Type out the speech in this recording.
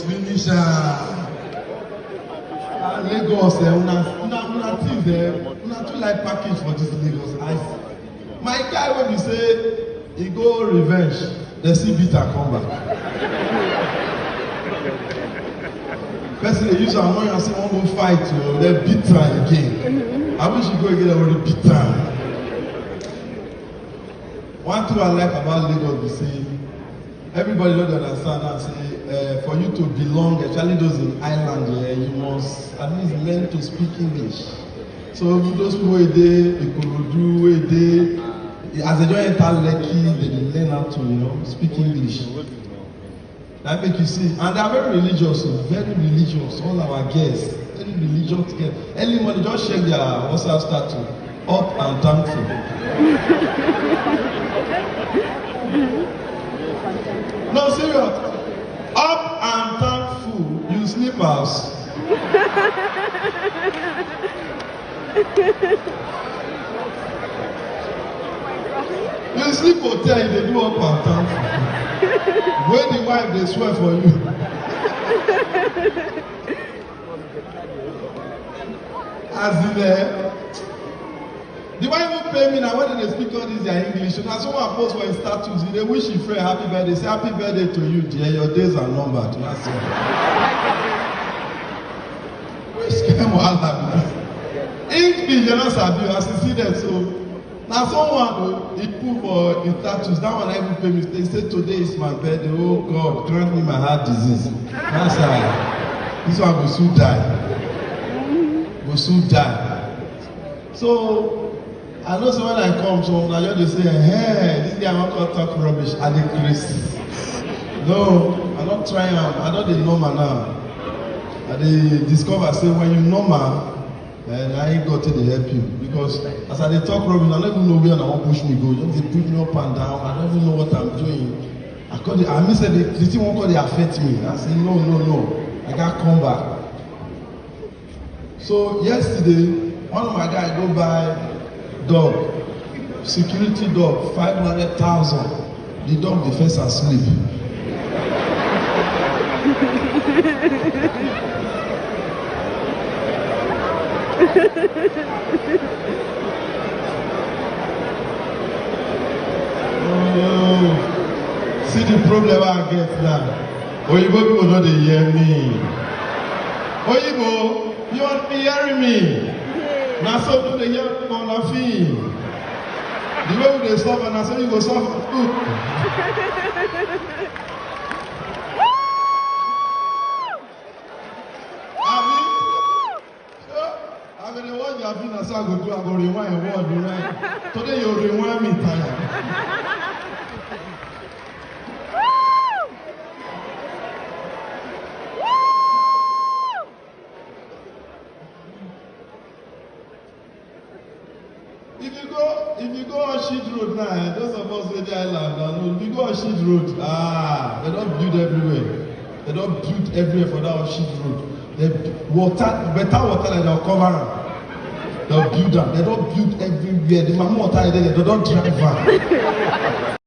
finish Lagos. Una things una too like package for this Lagos. My guy when he say he go revenge, they see bitter come back. Person they use am when you say one go fight, they beat am again. I wish you go again already beat am. One thing I like about Lagos is say everybody don't understand and say for you to belong, especially those in island, you must at least learn to speak English. So those people wey dey Ikorodu, wey dey as they don't enter Lekki, they learn how to speak English. That make you see, and they are very religious, all our guests, very religious guests. Early morning, just check their WhatsApp status, up and thankful. No, serious, up and thankful, you Snippets. You sleep hotel, they do up and thankful. When the wife they swear for you. As in the wife will pay me now when they speak all this their English. So now someone post for his status, they wish you friend happy birthday. Say happy birthday to you, dear. Your days are numbered. That's it. Which kind of Allah? English, you're not sabi. As you see that, so now someone he put for his status. That one I even pay me. They say today is my birthday. Oh God, grant me my heart disease. That's how. This one will soon die. Will soon die. So I know so when I come, so I just say, hey, this guy want to talk rubbish. I dey crazy. No, I'm not trying. I don't dey normal now. I dey discover say when you normal, and I ain't got to help you because as I dey talk rubbish, I don't even know where I want push me go. Just dey push me up and down. I don't even know what I'm doing. I mean say the thing won't go dey affect me. I say no. I can't come back. So yesterday, one of my guys go buy dog, security dog, 500,000. The dog dey first asleep. Oh, see the problem I get now. Oyibo people no dey hear me. Oyibo, you want me hearing me? Now so do they hear me on a film. The way we dey suffer, now so you go suffer too. I'm gonna watch your film, so I go rewind a word, Today you rewind me tired. If you go on Sheet Road now, those of us in the island, if you go on Sheet Road, they don't build everywhere. They don't build everywhere for that Sheet Road. They better water like they'll cover them. They'll build them. They don't build everywhere. The water they don't drive them.